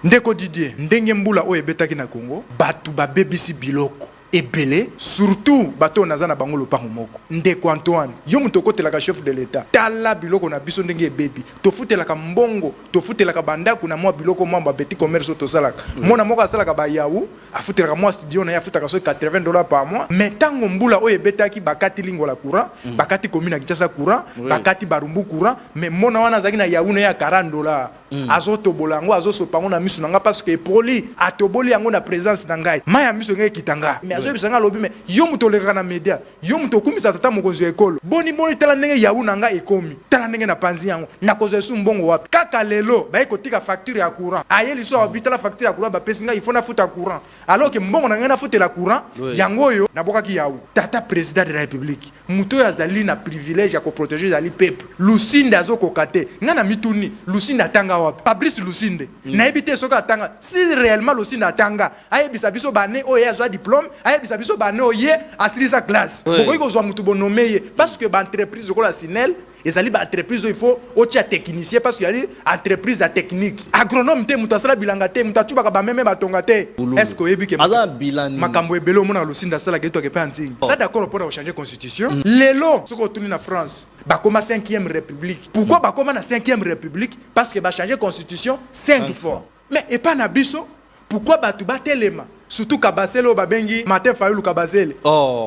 Ndeko Didier, ndenge mbula oyo ebetaki na Congo, batu babebisi biloko. Ebele, surtout bato nazana bango lopango moko. Ndeko Antoine, yo muto kotelaka chef de l'État. Tala biloko na biso ndenge ebebi. Tofutelaka mbongo, tofutelaka bandaku na mwa biloko mwa babeti commerce tosalaka. Mona moko asalaka ba yaou, afutelaka mwa studio na ya futaka so $80 par mois. Mais tango mbula oyo ebetaki bakati lingola courant, bakati commune Kinshasa courant, bakati Barumbu courant, mais mona wana zaki na yaou na ya $40. Azoto bolango azoso pango na misu nanga parce que poli atoboli yango na présence na ngai. Maya misu ngai kitanga. Mais azo bisanga lobi mais yo muto leka na media, yo muto kumisa tata mokonzi ekolo. Boni tala ndenge yaou nanga ekomi. Tala ndenge na panzi yango. Na koze su mbongo wapi. Kaka lelo ba ekotika facture ya courant. Ayeli so abitala facture ya courant ba pesinga il faut na futa courant. Alors que mbongo nanga na futa la courant, yango yo na bokaki yaou. Tata président de la République. Muto ya zali na privilège ya ko protéger zali peuple. Lusinde azo kokate. Ngana mituni, Lusinde atanga Fabrice Lusinde na ebité soka tanga si réellement Lusinde atanga ayebisa biso bane oye azwa diplôme ayebisa biso bane oye asiri sa classe bokoki kozwa mutu bonomeye parce que ba entreprise okola Sinel ezali ba entreprise il faut otia technicien parce que yali entreprise à technique agronome te mutu asala bilanga te mutu atubaka ba meme batonga te est-ce que oyebi ke makambo ebele omona Lusinde asala ke to ke pa ntingi ça d'accord pour changer constitution lelo soko tuni na France Bakoma 5e République. Pourquoi Bakoma na 5e République? Parce que ba changer constitution 5 fois. Mais et pas na biso, pourquoi batu batelema? Surtout Kabasele o babengi Martin Fayulu Kabasele.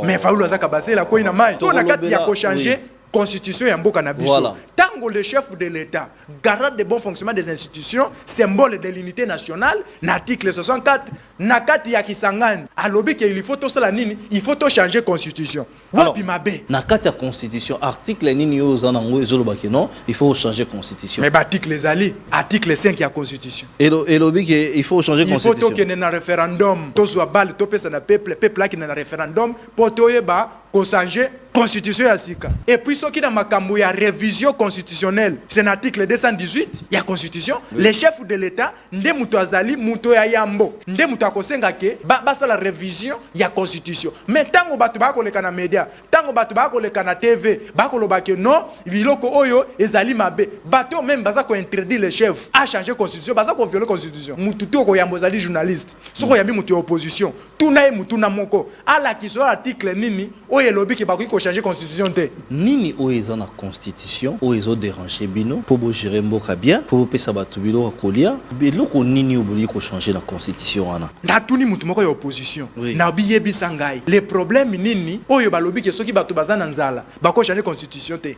Mais Fayulu aza Kabasele ko ina mai. To na kati ya ko changer constitution ya mboka na biso. Tango le chef de l'État, garant de bon fonctionnement des institutions, symbole de l'unité nationale, l'article 64, nakati ya Kisangani, alobi que il faut tout cela nini, il faut tout changer constitution. Wapi mabe. Nakati ya constitution, article nini yo zanango ezolobaki non, il faut changer constitution. Mais article zali, article 5 ya constitution. Et lobi que il faut changer constitution. Il faut que na référendum, to soit bal to pesa na peuple là qui na référendum pour to yeba ko changer constitution ya sika. Et puis ce qui na makambo ya révision constitutionnelle, c'est l'article 218 ya constitution, les chefs de l'État nde muto azali muto ya yambo, nde muto akosenga ke basa la révision ya constitution. Mais tango batu ba ko leka na media, tango batu ba ko leka na TV, ba ko loba ke non, biloko oyo ezali mabe. Bato même baza ko interdire les chefs à changer constitution, baza ko violer constitution. Mutu to ko yambo zali journaliste, soko yami mutu opposition. Tuna mutu na moko. Ala ki so article nini oyo lobi ke ba ko changer constitution te. Nini oyo na constitution, oyo déranger bino pour vous gérer mboka bien, pour vous pesa batu bilo kolia, biloko nini oboli ko changer la constitution wana. Na tuni mutu moko ya opposition. Na biyebi sangai. Les problèmes nini oyo balobi ke soki batu bazana nzala, ba ko changer constitution te.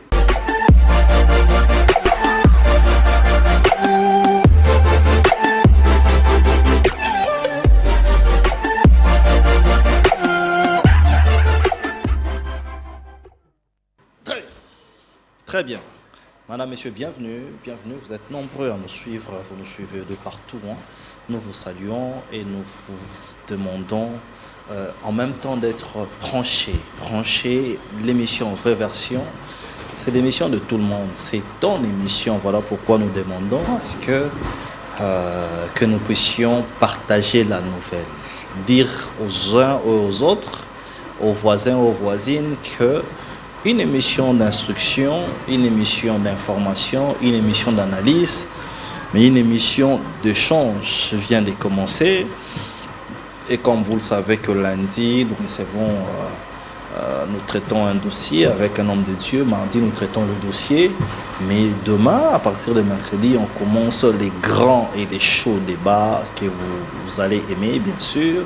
Très bien. Madame, Messieurs, bienvenue. Bienvenue. Vous êtes nombreux à nous suivre. Vous nous suivez de partout. Nous vous saluons et nous vous demandons en même temps d'être branchés. L'émission Vraie Version, c'est l'émission de tout le monde. C'est ton émission. Voilà pourquoi nous demandons à ce que nous puissions partager la nouvelle. Dire aux uns aux autres, aux voisins, aux voisines que une émission d'instruction, une émission d'information, une émission d'analyse, mais une émission d'échange vient de commencer. Et comme vous le savez que lundi, nous recevons, nous traitons un dossier avec un homme de Dieu. Mardi, nous traitons le dossier. Mais demain, à partir de mercredi, on commence les grands et les chauds débats que vous allez aimer, bien sûr,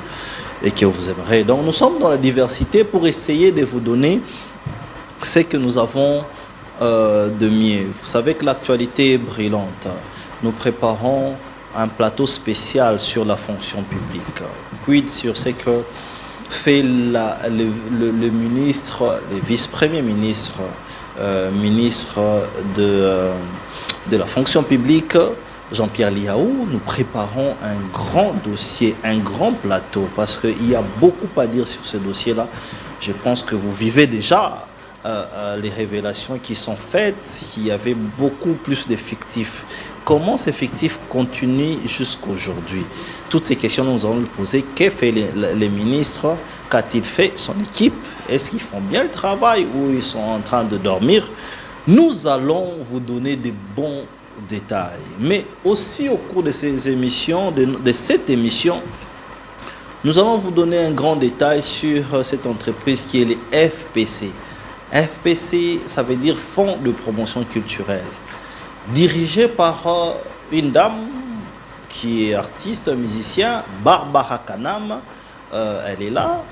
et que vous aimerez. Donc, nous sommes dans la diversité pour essayer de vous donner ce que nous avons de mieux. Vous savez que l'actualité est brûlante. Nous préparons un plateau spécial sur la fonction publique. Quid sur ce que fait le ministre, le vice-premier ministre, ministre de la fonction publique, Jean-Pierre Liaou. Nous préparons un grand dossier, un grand plateau, parce qu'il y a beaucoup à dire sur ce dossier-là. Je pense que vous vivez déjà les révélations qui sont faites, il y avait beaucoup plus d'effectifs. Comment ces effectifs continuent jusqu'aujourd'hui? Toutes ces questions, nous allons nous poser. Qu'est fait les ministres? Qu'a-t-il fait son équipe? Est-ce qu'ils font bien le travail ou ils sont en train de dormir? Nous allons vous donner des bons détails. Mais aussi au cours de ces émissions, de cette émission, nous allons vous donner un grand détail sur cette entreprise qui est les FPC. FPC, ça veut dire Fonds de promotion culturelle. Dirigé par une dame qui est artiste, musicien, Barbara Kanam. Elle est là.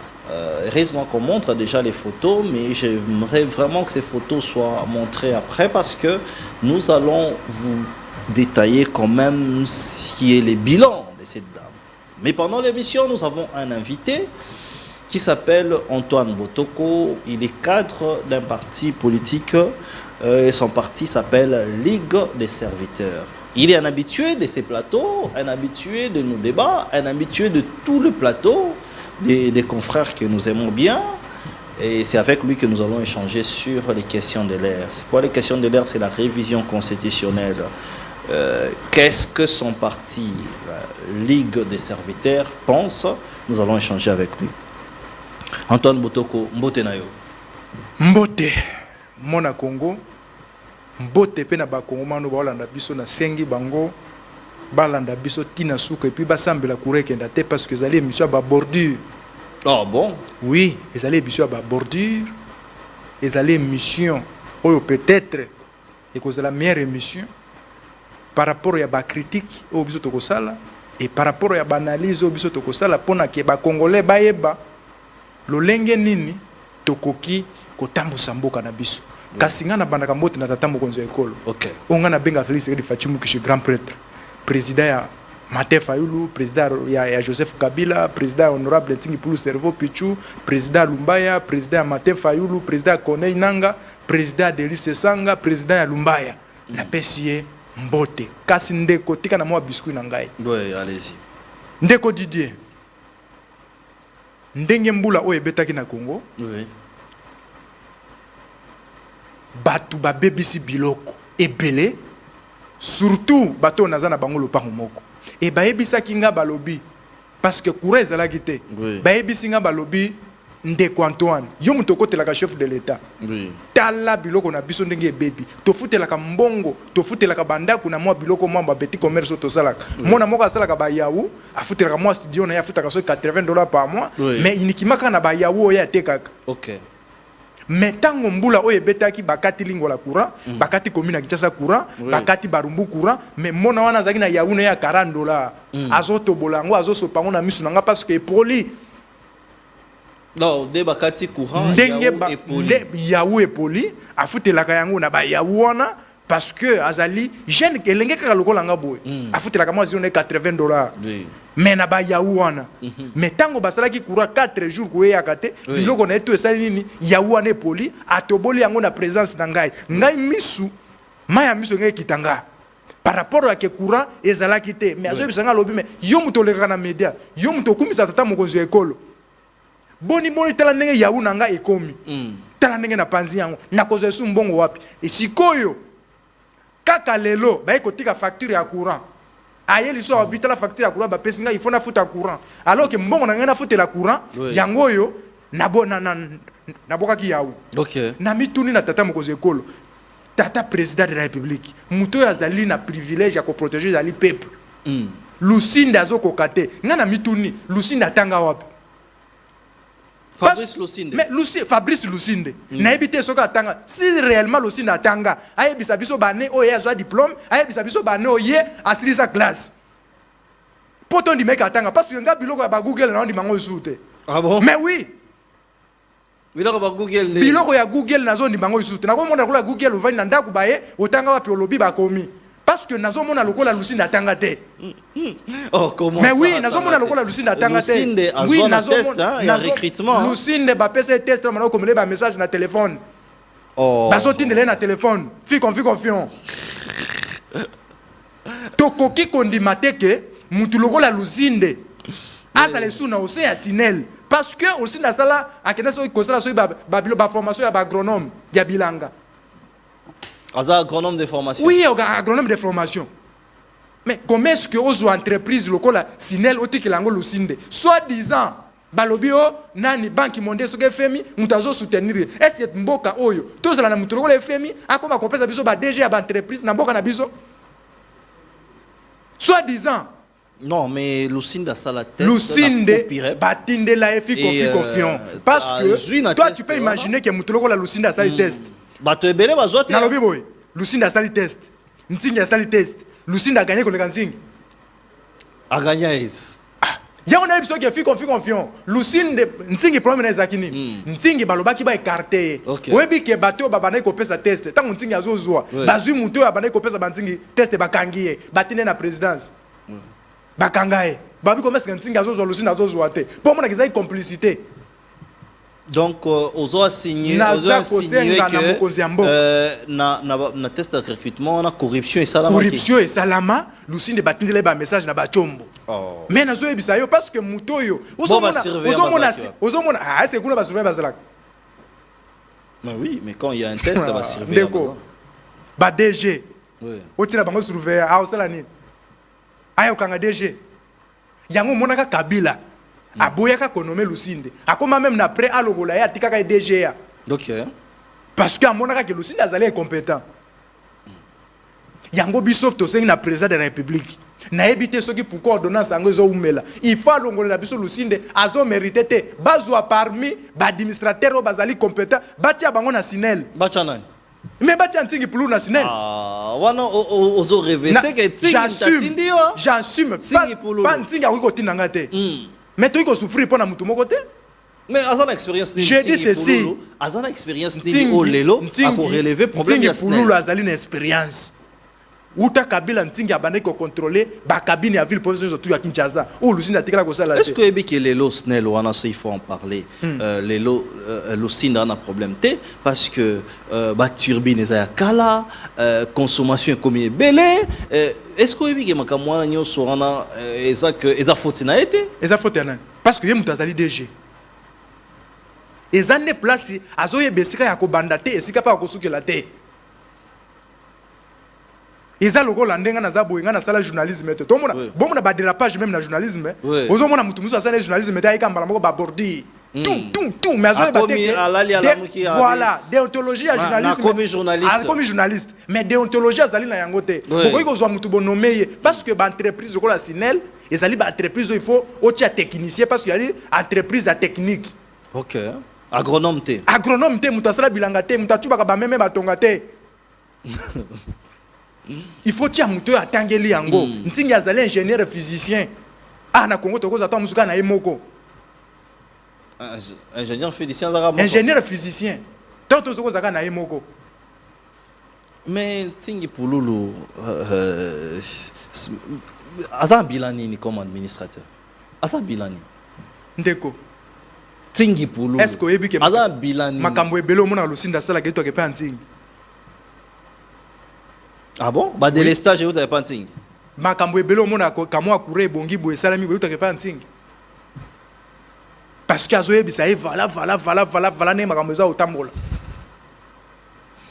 Heureusement qu'on montre déjà les photos, mais j'aimerais vraiment que ces photos soient montrées après parce que nous allons vous détailler quand même ce qui est le bilan de cette dame. Mais pendant l'émission, nous avons un invité qui s'appelle Antoine Botoko. Il est cadre d'un parti politique et son parti s'appelle Ligue des serviteurs. Il est un habitué de ces plateaux, un habitué de nos débats, un habitué de tout le plateau. Des confrères que nous aimons bien, et c'est avec lui que nous allons échanger sur les questions de l'ère. C'est quoi les questions de l'ère? C'est la révision constitutionnelle. Qu'est-ce que son parti, la Ligue des serviteurs, pense? Nous allons échanger avec lui. Antoine Botoko, Mbote Nayo. Mbote, Mona Congo, Mbote pe na ba Congo mano ba olanda biso na sengi bango. Balanda biso tina souka et puis basambela kureke ndate parce que zali émission ba bordure. Oh bon? Oui, ils allaient émission ba bordure. Ils allaient émission ou peut-être et cause la meilleure émission par rapport à ba critique au biso tokosala et par rapport à ba analyse au biso tokosala pona ke ba congolais ba yeba lolenge nini tokoki kotambusa mboka na biso. Kasi nga na bandaka mbote na tata mokonzo ekolo. OK. Onga na benga Félix Tshisekedi Fachimu kishi grand prêtre. Président ya Martin Fayulu, président ya Joseph Kabila, président honorable Ntingi Pulu Servo Pichu, président Lumbaya, président Martin Fayulu, président Corneille Nanga, président Delice Sanga, président ya Lumbaya. La PCA Mbote. Kasi ndeko tika na mwa biscuit na ngai. Oui, allez-y. Ndeko Didier. Ndenge mbula oyo ebetaki na Congo. Oui. Batu ba bebisi biloko ebele. Surtout bato nazana bango lopango moko et bayebisa kinga balobi parce que courage ezala gité bayebisi nga balobi ndeko Antoine yo muto kotelaka chef de l'état tala biloko na biso ndenge bebi to futelaka mbongo to futelaka bandaku na mwa biloko mwa ba petit commerce to salaka mona moko asalaka ba yaou afutelaka mwa studio na ya futaka so $80 par mois mais inikimaka na ba yaou ya tekaka. OK. Mais tango mbula oye betaki bakati lingola courant, bakati commune Kinshasa courant, bakati barumbu courant, mais mona wana zaki na yaoune ya $40. Azoto bolango azoso pango na misu nanga parce que poli. Non, de bakati courant, yaou et poli, afutelaka yango na ba yaou wana parce que azali jeune elenge kaka lokola nga boy. Afutelaka mo zone $80. Mais na ba yaou wana. Mais tango basalaki courant 4 jours ko yakate, biloko na eto esali nini yaou wana poli, atoboli yango na présence na ngai. Ngai misu, maya misu ngai kitanga. Par rapport à que courant ezalaki te, mais azo bisanga lobi mais yo muto leka na media, yo muto kumisa tata mokonzi ekolo. Boni tala ndenge yaou na ngai ekomi. Tala ndenge na panzi yango, na kozo su mbongo wapi. Et sikoyo kaka lelo ba ekotika facture ya courant. Aye liso habita la facture ya courant ba pesinga il faut na futa courant. Alors que mbongo na ngena futa la courant yango yo na boka ki yaou. OK. Na mituni na tata mokoze ekolo. Tata président de la République. Muto ya zali na privilège ya ko protéger zali peuple. Lusinde azoko kate. Ngana mituni Lusinde atanga wapi? Fabrice Lusinde. Mais Fabrice Lusinde. Na ebité soka atanga. Si réellement Lusinde atanga, aye bisabiso bané oye azwa diplôme, aye bisabiso bané oye asili sa classe. Poto ndi meka atanga parce que nga biloko ba Google na ndi mango isute. Ah bon? Mais oui. Biloko ba Google ne. Biloko ya Google nazo ndi mango isute. Na ko mona ko la Google ovani na ndaku baye otanga wapi olobi ba komi. Parce que nazo mona lokola Lusinde atanga te. Oh comment mais ça? Mais oui, nazo mona lokola Lusinde atanga te. Lusinde a oui, nazo test hein, ya recrutement. Lusinde ba pesa test na ko mele ba message na téléphone. Oh. Baso tindele na téléphone. Fi confiant. Tokoki kondimate ke mutu lokola Lusinde. Asa le suna ose ya Sinel parce que aussi na sala akena so ikosala so ba formation ya ba agronome ya bilanga. Agronome de formation. Oui, agronome de formation. Mais comment est-ce que aux entreprises locales Sinel oti kilango Lusinde soit disant balobio nani banki mondiale soke FMI mutazo soutenir est-ce que mboka oyo tozala na mutuloko le FMI akoma kopesa biso ba DG ya ba entreprise na mboka na biso Soi-disant. Non, mais Lucinda ça la tête. Lucinde batinde la efi confiant. Parce que toi tu peux imaginer que Moutoloko la Lucinde a sali test. Bato ebele bazote. Nalobi boy. Lucinde a sali test. Ntingi a sali test. Lucinde a gagné contre Ntingi. A gagné is. Il y a un épisode qui est fi confiant. Lucinde Ntingi problème na zakini. Ntingi balobaki ba écarté. Webi ke bato babana ko pesa test. Tant Ntingi azozwa. Bazui muto abana ko pesa Ntingi test bakangiye. Batine na présidence. Bakangaye. Babi comment est-ce que Ntingi azozwa Lucinde azozwa te. Pour moi na complicité. Donc, aux a signé que na test de recrutement, na corruption et salama. Corruption et salama, Lucinde batinde les message na bachombo. Mais na zo ebisa yo parce que mutoyo. Ozomona ah c'est kuna ba surveiller bazalak. Mais oui, mais quand il y a un test, ça va surveiller. Ba DG. Oui. Otina bango surveiller a osala ni. Ayo kanga DG. Yango monaka Kabila. Aboyaka konome Lucinde. Akoma même après alogola ya tikaka DG ya. OK. Parce que amonaka que Lucinde azali incompétent. Yango biso to sengi na président de la République. Na ebité soki pourquoi ordonnance ango zo umela. Il faut longola biso Lucinde azo mérité te. Bazwa parmi ba administrateur o bazali compétent. Batia bango na Sinel. Batia nani? Mais batia Ntingi Pulu na Sinel. Ah, wana ozo rêver c'est que Ntingi j'assume. Pas Ntingi akiko tinanga te. Mais tu as souffrir pour mutu moko te. Mais à son expérience j'ai dit ceci. À son expérience au lelo a pour relever problème ya Ntingi Pulu azali une expérience. Uta Kabila Ntingi abane ko contrôler ba cabine ya ville province tout ya Kinshasa. Ou Lucinde atikala ko sala. Est-ce que ebiki lelo snel wana il faut en parler. Lelo Lucinde a un problème te parce que ba turbine za kala consommation comme belé. Est-ce que ebiki makamwa nyoso wana eza faute na été? Eza faute na parce que ye mutazali DG. Eza ne place azoye besika ya ko bandate esika pa ko sukela te. Eza logo landenga na zabo inga na sala journalisme te. Tomona bomona ba dérapage même na journalisme. Ozomona mutu muso asala journalisme te ayika mbala moko ba bordi. Tout mais azoye bateke. Voilà, déontologie à journalisme. Comme journaliste. Mais déontologie azali na yango te. Pourquoi ko zo mutu bonomeye parce que ba entreprise ko la Sinel, ezali ba entreprise il faut otia technicien parce que yali entreprise à technique. OK. Agronome te. Agronome te mutasala bilanga te, mutatuba ba meme batonga te. Il faut tia muto atangeli yango. Ntingi azali ingénieur physicien. Ah na Congo tokoza ta musuka na emoko. Ingénieur physicien zaka moko. Ingénieur physicien. Toto tokoza ka na emoko. Mais Ntingi Pululu azan bilani ni comme administrateur. Azan bilani. Ndeko. Ntingi Pululu. Est-ce que oyebi ke azan bilani makambo ebelo mona Lucinda sala ke to ke pa Ntingi. Ah bon? Bah de l'estage où tu pas Ntingi. Makambo ebelo mona kamwa kure bongi bo esalami bo to ke pa Ntingi. Parce que azoye bisa voilà ne makambo za otambola.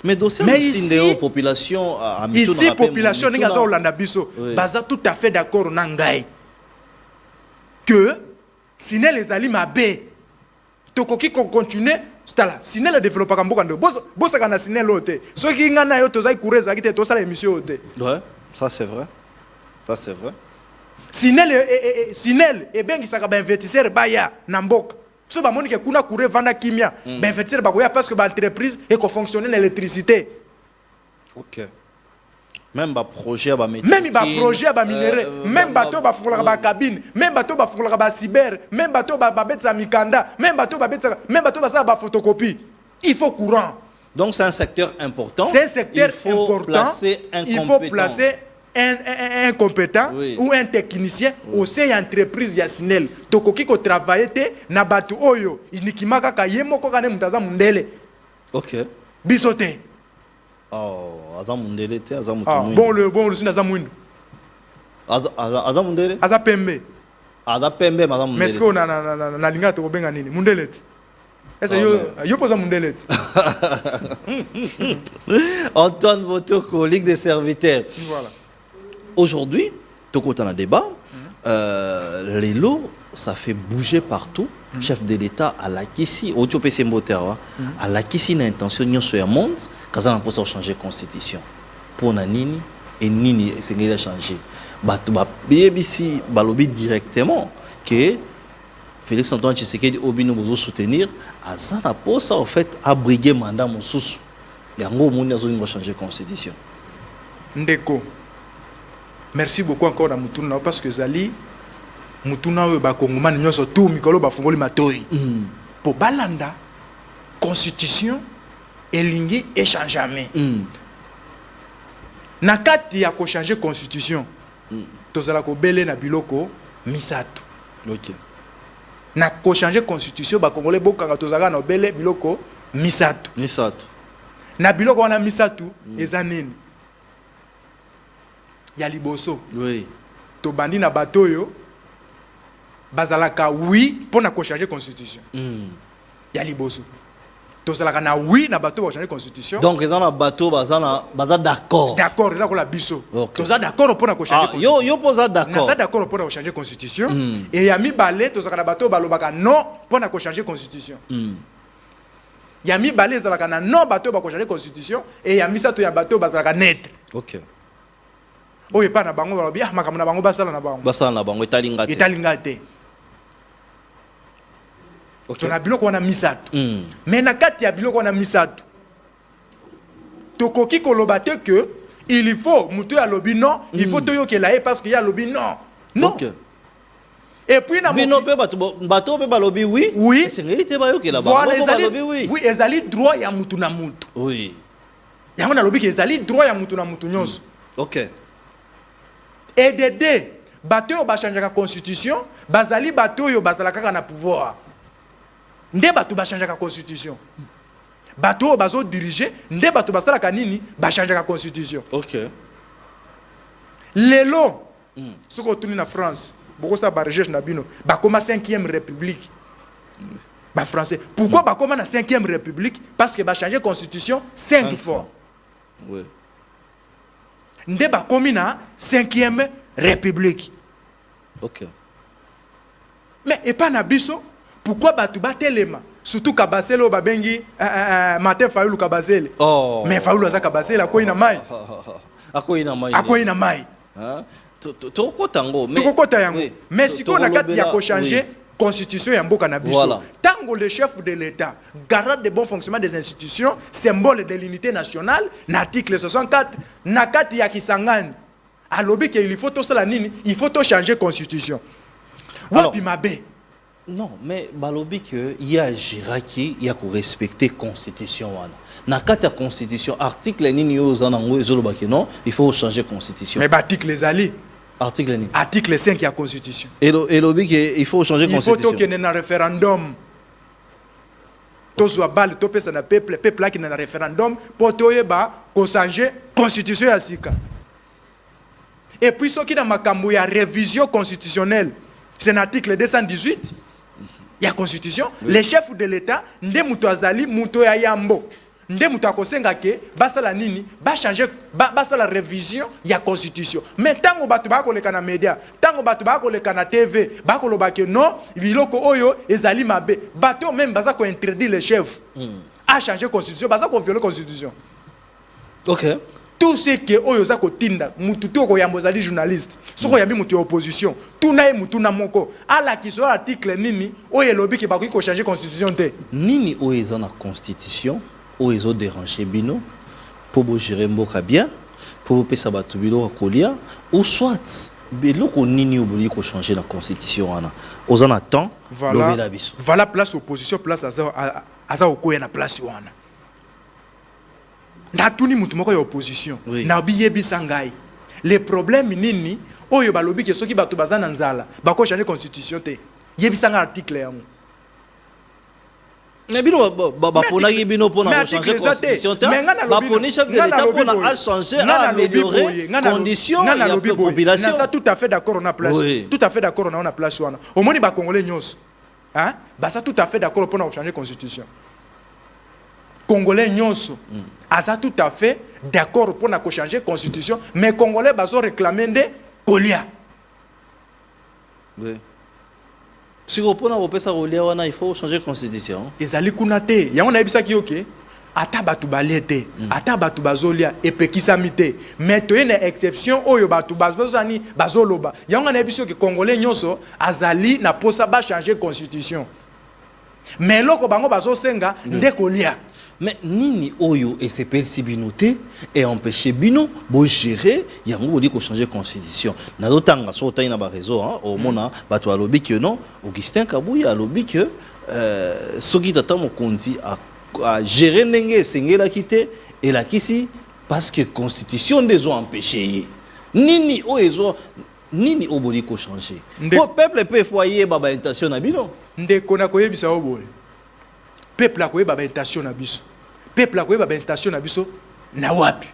Mais dossier ici population à ici population ninga za Olanda biso baza tout à fait d'accord na ngai que Sinel ezali mabe tokoki ko continuer stala Sinel a développé kamboka ndo bosa kana Sinel ote soki nga na yo tozai kureza kite to sala émission ote. Ouais, ça c'est vrai. Ça c'est vrai. Sinel e bengi saka ba investisseur baya na mboka. So ba moni ke kuna kure vanda kimia ba investisseur ba koya parce que ba entreprise et ko fonctionner l'électricité. OK. Même ba projet ba métier. Même ba projet ba minerai, même bateau ba fungula ba cabine, même bateau ba fungula ba cyber, même bateau ba betsa mikanda, même bateau ba sa ba photocopie. Il faut courant. Donc c'est un secteur important. C'est un secteur important. Il faut placer un compétent ou un technicien au sein de l'entreprise ya Sinel. Tokoki ko travailler te na batu oyo inikimaka kayemo ko kane mutaza mundele. OK. Bisote. Oh, aza mundele te aza mutu mwini. Bon le sina aza mwini. Aza mundele? Aza pembe. Aza pembe aza mundele. Mais ko na linga to benga nini? Mundele te. Est-ce yo posa mundele te? Antoine Botoko, Ligue des serviteurs. Voilà. Aujourd'hui, Toko a un débat. Les lots, ça fait bouger partout. Chef de l'État à la Kissi, au PC Mbotera, à la Kissi n'a intention de sur le monde, quand on a pour changer la constitution. Pour Nini et Nini, c'est changer. bato babebisi balobi directement que Félix Antoine Tshisekedi obino bozo soutenir azana posa en fait abriguer mandat mosusu yango moni azolinga changer constitution. Ndeko, merci beaucoup encore na mutuna parce que zali mutuna we ba kongomani nyonso tout mikolo ba fungoli matoi po balanda constitution elingi échangeame na kati ya ko changer constitution tozala ko bele na biloko misato. OK. Na ko changer constitution ba congolais bokanga tozala na bele biloko misato. Misato. Na biloko wana misato eza nini? Ya liboso. Oui. To bandi na batoyo bazalaka oui pour na ko changer constitution. Ya liboso. Tozalaka na oui na bateau pour changer constitution. Donc ils ont un bateau baza d'accord. D'accord, là ko la biso. Okay. Toza d'accord pour na ko changer constitution. Yo posa d'accord. Na d'accord pour na changer constitution et ya mi balé tozalaka na bateau balobaka non pour na ko changer constitution. Ya mi balé zalaka na non bateau ba ko changer constitution et ya mi sato ya bateau bazalaka net. OK. Oye pa na bango balobi ah makamuna bango basala na bango. Basala na bango etalinga te. Etalinga te. OK. On a biloko wana misato. Mais na kati ya biloko wana misato. Tokoki koloba te que il faut mutu ya lobi non, il faut toyo ke la parce que ya lobi non. Non. OK. Et puis na bino pe bateau pe balobi oui. Oui. C'est ngeli te ba yo ke la voilà, bango balobi oui. Oui, ezali droit ya mutu na mutu. Oui. Yango na lobi ke ezali droit ya mutu na mutu nyonso. OK. Et de deux, bateau ba changer la constitution, bazali bateau yo bazala kaka na pouvoir. Nde bateau ba changer la constitution. Bateau bazo diriger, nde bateau basala kanini ba changer la constitution. OK. Lelo, ce qu'on tourne en France, beaucoup ça ba recherche na bino, ba koma 5e république. Ba français. Pourquoi ba koma na 5e république? Parce que ba changer constitution 5 fois. Oui. Nde ba komi na 5e république. OK. Mais et pas na biso, pourquoi batu batelema? Surtout kabasele o babengi Martin Fayulu kabasele. Oh. Mais Fayulu aza kabasele akoyi na mai. Akoyi na mai. Akoyi na mai. Hein? Tokota yango. Tokota yango. Mais si on a kati ya ko changer oui. Constitution ya mboka na biso. Voilà. Tango le chef de l'État, garant de bon fonctionnement des institutions, symbole de l'unité nationale, l'article 64, nakati ya Kisangani. Alobi que il faut tout cela nini, il faut tout changer constitution. Wapi mabe. Non, mais balobi que il y a Giraki, il y a qu'on respecter constitution wana. Nakati ya constitution article nini yo zanango ezoloba que non, il faut changer constitution. Mais article les ali. Article ni. Article 5 ya constitution. Et lobi que il faut changer constitution. Il faut qu'il y ait un référendum. Tozwa bal to pesa na peuple là qui na référendum pour toyeba ko changer constitution ya sika. Et puis ce qui na makambo ya révision constitutionnelle, c'est l'article 218. Il y a constitution, les chefs de l'État nde muto azali muto ya yambo. Nde muto akosenga ke basala nini ba changer basala révision ya constitution. Mais tango batu ba ko leka na média, tango batu ba ko leka na TV, ba ko loba ke non, biloko oyo ezali mabe. Bato même baza ko interdire les chefs à changer constitution, baza ko violer constitution. OK. Tout ce que oyo za ko tinda mutu to ko yambo zali journaliste. Soko yami mutu opposition. Tout na mutu na moko. Ala ki so article nini oyo lobi ke ba ko changer constitution te. Nini oyo eza na constitution oyo ezo déranger bino pour bo gérer mboka bien pour pesa batu bilo kolia ou soit biloko nini oboli ko changer la constitution wana. Ozana temps lobela biso. Voilà place opposition place aza okoya na place wana. Natuni mutu moko ya opposition oui. Na biyebi sangai les problèmes nini oyo balobi ke soki batu bazana nzala bako changer constitution te yebi sanga article yango. Mais bino baponaki bino pona changer constitution te baponi chef de l'État pona changer à améliorer conditions ya population. Ça tout à fait d'accord on a place. Oui. Tout à fait d'accord on a place wana. Au moni ba congolais nyos. Hein? Ba ça tout à fait d'accord pona changer constitution. Congolais nyonso asa tout à fait d'accord pour na changer constitution mais congolais bazo réclamer de kolia. Oui. Si on peut na opesa kolia wana il faut changer constitution. Ezali kuna te. Ya on a ebisa ki OK. ata batu balie te ata batu bazolia epekisami te mais toye na exception oyo batu bazozani bazoloba yango na biso ke congolais nyonso azali na posa ba changer constitution mais loko bango bazosenga nde kolia. Mais nini oyo et c'est persi binoté et empêcher bino bo gérer yango dit ko changer constitution na dotanga so taina ba réseau hein au mona bato alobi que non Augustin Kabuya alobi que soki tata mokonzi a gérer ndenge sengela kité et la kisi parce que constitution des ont empêché nini oyo nini oboli ko changer pour peuple peut foyer baba intention na bino nde kona koyebisa oboye peuple a koyeba ba intention na biso peuple a koyeba ba intention na biso na wapi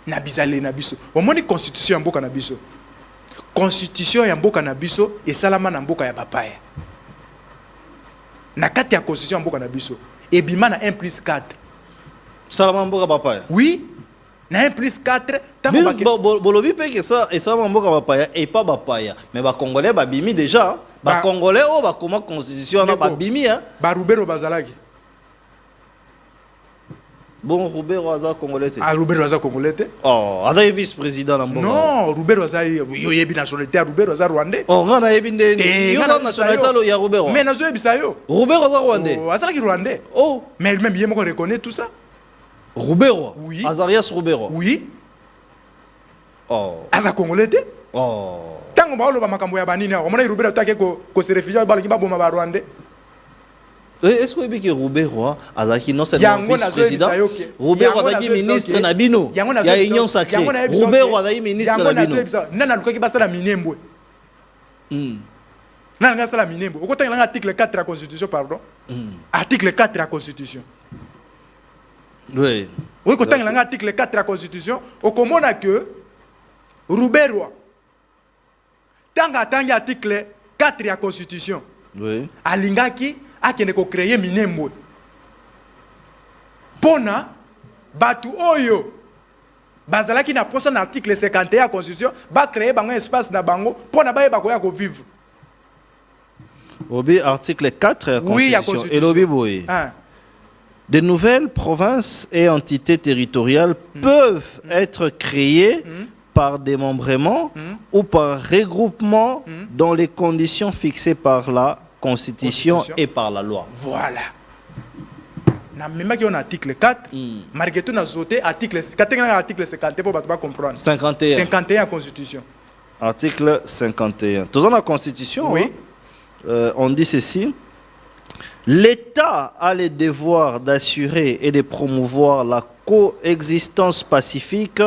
na bizale na biso omoni constitution ya mboka na biso constitution ya mboka na biso esalama na mboka ya bapaya na kati ya constitution ya mboka na biso ebima na 1+4 salama mboka bapaya oui na 1+4 tango bolobi pe que ça et ça mboka bapaya et pas bapaya mais ba congolais ba bimi déjà ba congolais o ba comment constitution na ba bimi hein ba Rubero bazalaki. Bon, Roubero Aza Congolais. Ah, Roubero Aza Congolais. Oh, Aza est vice-président dans non, Roubero Aza est nationalité, Roubero Aza Rwandais. Oh, on a une nationalité, il y a Roubero. Mais nazo bisayo. Roubero Aza Rwandais. Oh, Aza qui Rwandais. Oh, mais même il me reconnaît tout ça. Roubero. Oui. Azarias Roubero. Oui. Oh. Aza Congolais. Oh. Tango ba oloba makambo ya banini, on mona Roubero take ko se réfugié ba lingi ba boma ba Rwandais. Est-ce que Roubero Azaki non seulement vice-président, Roubero Azaki ministre Nabino, il y a union sacrée. Roubero Azaki ministre Nabino. Nana lukoki basala minembwe. Nana ngasala minembwe. Okota ngala article 4 de la constitution pardon. Article 4 de la constitution. Oui. Oui, kota ngala article 4 de la constitution, okomona que Roubero tanga article 4 de la constitution. Oui. Alingaki akende ko créer minembwe pona batu oyo bazalaki na posa na article 51 ya constitution ba créer bango espace na bango pona ba koya ko vivre. Obi article 4 ya constitution, oui, constitution. Et l'obi boy. De nouvelles provinces et entités territoriales peuvent être créées par démembrement ou par regroupement dans les conditions fixées par la Constitution et par la loi. Voilà. Na même qui on article 4, malgré tout na sauté article 50 pour pas comprendre. 51 Constitution. Article 51. Dans la Constitution, oui. On dit ceci. L'État a le devoir d'assurer et de promouvoir la coexistence pacifique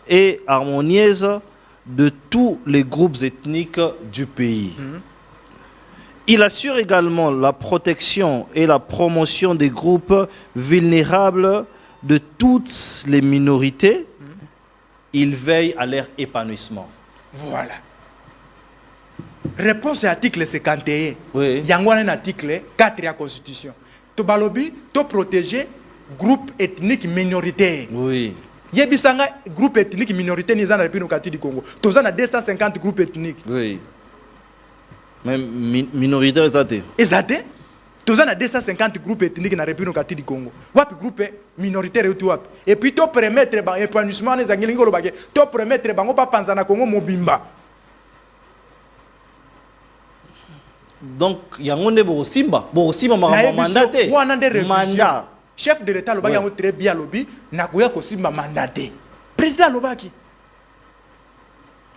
et harmonieuse de tous les groupes ethniques du pays. Il assure également la protection et la promotion des groupes vulnérables de toutes les minorités. Il veille à leur épanouissement. Voilà. Réponse à l'article 51. Oui. Il y a un article 4 de la Constitution. To balobi, to protéger groupe ethnique minoritaire. Oui. Yebisanga groupe ethnique minoritaire ni zana depuis nous du Congo. Tozana 250 groupes ethniques. Oui. Même minoritaire ezate. Ezate. Tozana 250 groupes ethniques na République du Congo. Wapi groupe minoritaire et tout wapi. Et puis to permettre ba épanouissement les angeli ngolo bagé. To permettre bango pa panzana Congo mobimba. Donc yango ne bo simba mandaté. Mandat. Chef de l'État lobaki yango très bien lobi na koya ko simba mandaté. Président lobaki.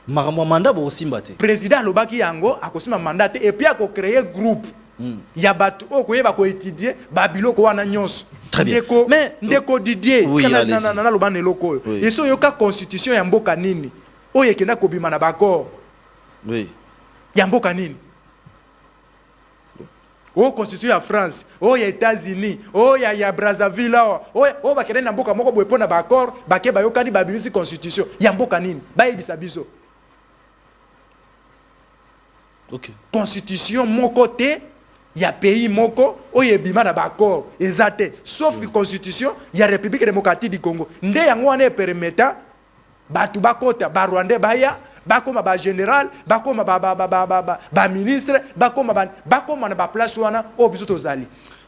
Mandat bo simba te. Président lobaki yango akosima mandaté et puis ako créer groupe. Ya batu okoyeba ko étudier babiloko wana nyonso. Très bien. Mais ndeko Didier oui, na lobane loko. Et so yoka constitution ya mboka nini? Oye kenda ko bima na bako. Oui. Ya mboka nini? Oh constitution ya France, oh ya États-Unis, oh ya Brazzaville, oh ba kende na mboka moko boye pona ba accord, ba ke ba yokani ba bimisi constitution. Ya mboka nini? Ba yebisa biso. OK. Constitution moko te ya pays moko oye bima na ba accord ezate sauf constitution ya République démocratique du Congo. Nde yango wana permettre batu bakota ba Rwandais baya bakoma ba général bakoma ba ministre bakoma na ba place wana o biso tozali.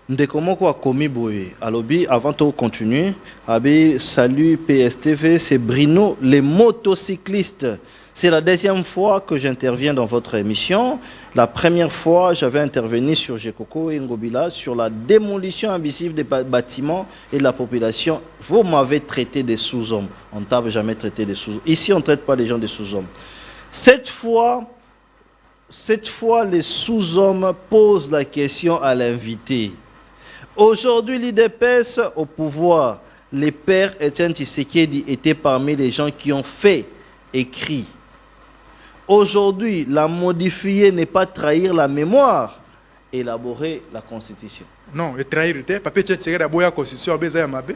Ndeko moko akomi boye. Alobi, avant de continuer, abi, salut PSTV, c'est Bruno, les motocyclistes. C'est la deuxième fois que j'interviens dans votre émission. La première fois, j'avais intervenu sur Jekoko et Ngobila sur la démolition abusive des bâtiments et de la population. Vous m'avez traité des sous-hommes. On ne t'a jamais traité des sous-hommes. Ici, on ne traite pas les gens des sous-hommes. Cette fois, les sous-hommes posent la question à l'invité. Aujourd'hui, l'IDPS au pouvoir, les pères Etienne Tshisekedi étaient parmi les gens qui ont fait, écrit. Aujourd'hui, la modifier n'est pas trahir la mémoire, élaborer la constitution. Non, et trahir, papa Tshisekedi a boya constitution, a besoin de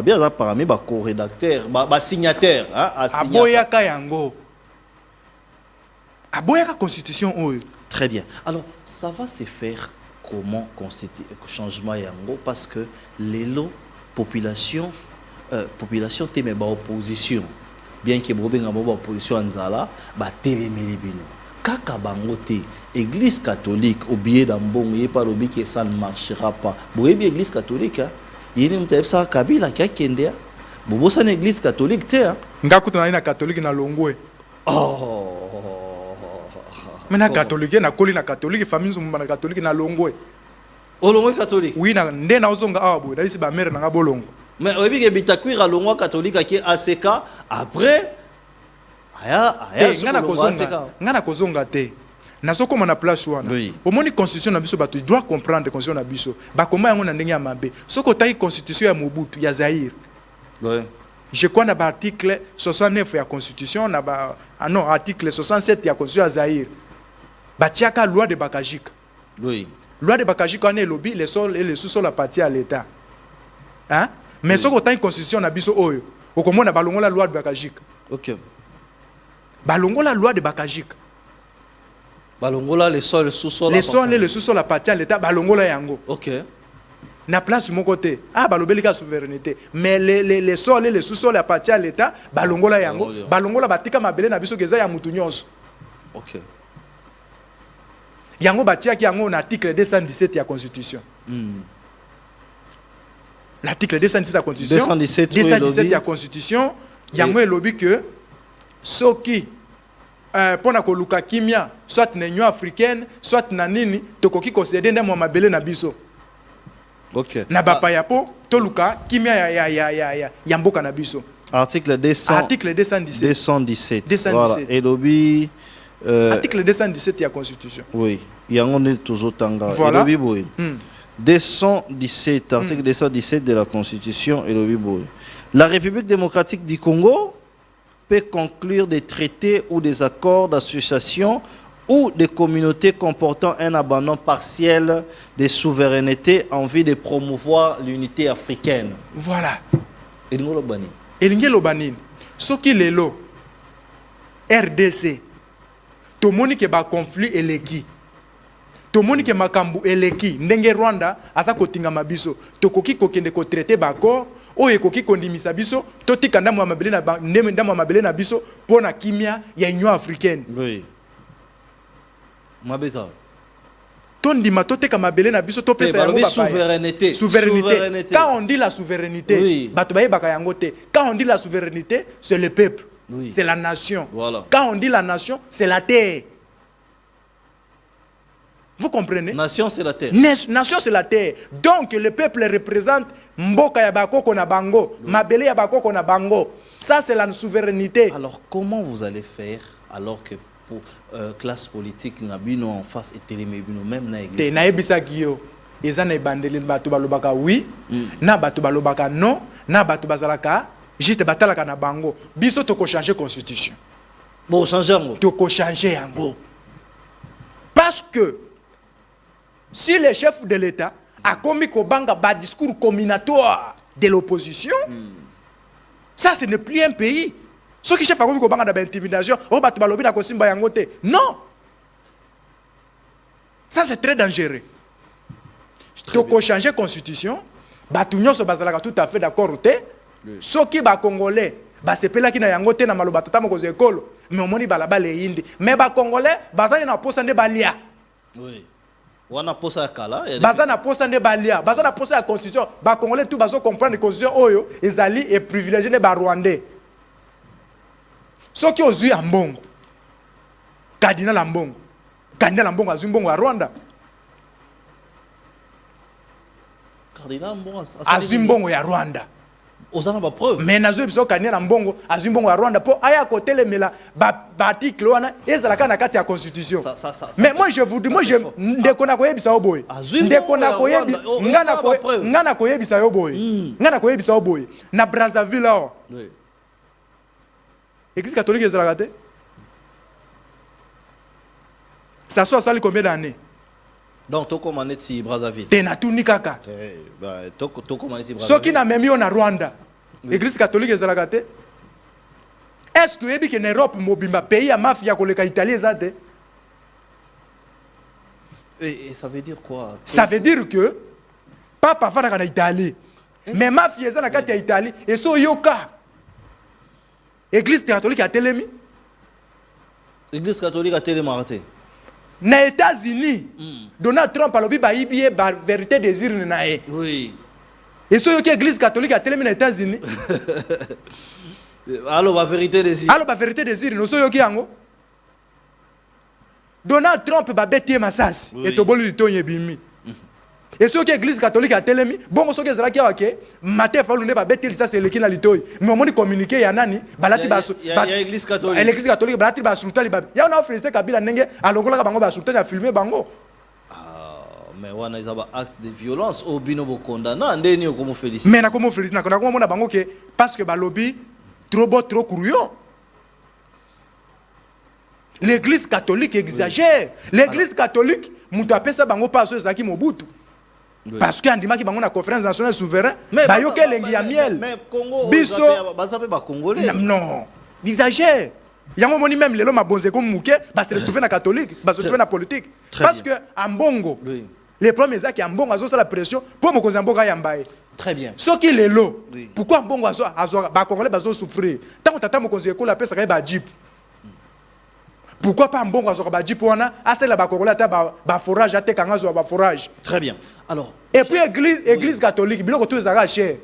Bien, ça parmi les co-rédacteurs, les signataires. Aboya Kayango. Aboya constitution. Très bien. Alors, ça va se faire comment constituer changement yango parce que les lots population t'aime ba opposition bien que bobenga ba opposition anzala ba télémeli bino kaka bango te église catholique au billet d'ambongo yé pas lobi que ça ne marchera pas boye bien église catholique yene mutayeb sa kabila kya kendea bobo sa église catholique te ngakuta na catholique na longwe Maintenant catholique na koli na catholique famille zumba na catholique na longwe. Olongwe catholique. Oui na nde na ozonga abu da isi ba mère na bolongo. Mais oyebi ke bitakwira longwa catholique qui ACK après aya ngana kozonga te. Na soko na place wana. Oui. Omoni constitution na biso batu doit comprendre constitution na biso. Ba koma yango na ndenge ya mabe. Soko tayi constitution ya Mobutu ya Zaire. Oui. Je crois na ba article 69 ya constitution na ba non article 67 ya constitution ya Zaire. Batiaka loi de Bakajik. Oui. Loi de Bakajik on est lobby les sols et les sous-sols appartiennent à l'État. Hein? Mais ce qu'on a une constitution na biso oyo. Okomona balongo la loi de Bakajik. OK. Balongo la loi de Bakajik. Balongo la les sols sous-sols. Les sols et les sous-sols appartiennent à l'État. Balongo la yango. OK. Na place mon côté. Ah balobeli ka souveraineté. Mais les sols et les sous-sols appartiennent à l'État. Balongo la yango. Balongo la batika mabele na biso keza ya mutu nyonso. OK. Yango batia ki yango na article 217 de la Constitution. L'article 217 de la Constitution. 217 de la Constitution. Yango est lobby que ceux qui pour na koluka kimia soit na Union africaine soit na nini tokoki considérer ndemo mabele na biso. OK. Na bapa yapo toluka kimia ya mboka na biso. Article 217. 217. Voilà. Et lobby article 217 de la Constitution. Oui, il y a un toujours tanga. Voilà. 217, article 217 de la Constitution et le La République démocratique du Congo peut conclure des traités ou des accords d'association ou des communautés comportant un abandon partiel des souverainetés en vue de promouvoir l'unité africaine. Voilà. Et nous le banni. Et nous le ce qui est là, RDC. To moni ke ba conflit eleki to moni ke makambu eleki ndenge Rwanda asa kotinga mabiso to koki kokende ko traiter ba accord o ekoki kondimisa biso to tikanda mo mabele na ndemo mabele na biso pona kimia ya Union africaine. Oui. Mabeza to ndima to teka mabele na biso to pesa yango souveraineté. Souveraineté. Quand on dit la souveraineté, oui. Bato baye baka yango te. Quand on dit la souveraineté, c'est le peuple. Oui. C'est la nation. Voilà. Quand on dit la nation, c'est la terre. Vous comprenez? Nation, c'est la terre. Nation, c'est la terre. Donc, le peuple représente Mboka Yabako Kona Bango, Mabele Yabako Kona Bango. Ça, c'est la souveraineté. Alors, comment vous allez faire alors que pour classe politique, Nabino en face et Télémébino, même dans l'église? Na ebisa giyo. Ezana ebandeli batu balobaka oui, na batu balobaka non, na batu bazalaka juste batalaka na bango. Biso toko changer constitution. Bon, changer yango. Toko changer yango. Parce que si le chef de l'État a commis kobanga ba discours combinatoire de l'opposition, ça ce n'est plus un pays. Ce qui chef a commis kobanga da intimidation, on batu balobi na kosimba yango te. Non. Ça c'est très dangereux. Toko changer constitution, batu nyonso bazalaka tout à fait d'accord te. Soki ba congolais ba sepela ki na yango te na maloba tata moko zekolo, mais omoni balaba le indi. Mais ba congolais bazali na posa nde balia. Oui. wana posa kala baza na posa ne balia baza na posa ya constitution ba congolais tout bazo comprendre constitution oyo ezali et privilégié ne ba rwandais soki ozui ya mbongo cardinal ya mbongo azui mbongo ya Rwanda cardinal mbongo azui mbongo ya Rwanda ozana ba preuve mais nazo biso cardinal ya mbongo azui mbongo ya Rwanda po aya kotelemela ba article wana ezalaka na kati ya constitution mais moi je vous dis moi je ndekona koyebisa yo boye ndekona koyebisa ngana koyebisa yo boye ngana koyebisa yo boye na Brazzaville awa Église catholique ezalaka te ça soit sali combien d'années donc toko maneti Brazzaville te na tuni kaka bah toko maneti Brazzaville soki na memi na Rwanda Église catholique ezalaka te est-ce que yebi que en Europe mobimba pays ya mafia koleka Italie ezate et ça veut dire quoi ça veut dire que papa fana na Italie mais mafia ezana kati ya Italie et so yoka Église catholique a telemi Église catholique a télé maraté na États-Unis Donald Trump alobi ba ibie ba vérité des urnes na e oui et so yoka Église catholique a telemi na États-Unis allo ba vérité des urnes allo ba vérité des urnes so yoka yango Donald Trump ba betie masasi et toboli litonye bimi et ceux qui église catholique a telemi bongo ceux qui ezala ki wake matin fa lunde ba betel ça c'est l'équipe na litoyi mais on communiquer ya nani balati baso ya église catholique l'église catholique balati ba sultani ba ya na féliciter Kabila ndenge alongola ka bango ba sultani a filmer bango mais wana izaba acte de violence au bino bo condamna ndeni ko mo féliciter mais na ko mo féliciter na ko mona bango ke parce que ba lobby trop beau trop courrier l'église catholique exagère l'église catholique mutu apesa bango paso ezaki Mobutu parce que andimaki bango na conférence nationale souverain bayoke lengi ya miel mais Congo biso bazape ba congolais non exagère yango moni même lelo mabonze ko muke ba se retrouver na catholique ba se retrouver na politique parce que ambongo les premiers actes ambongo azo la pression pour mokonzi ambongo ya mbaye très bien soki lelo pourquoi ambongo azo ba congolais bazo souffrir tant tata mokonzi ko la pesa ka ba jeep pourquoi pas mbongo azo ba jeep wana asela ba congolais ata ba forage ate kanga zo ba forage très bien alors et puis église catholique biloko tout ezaka cher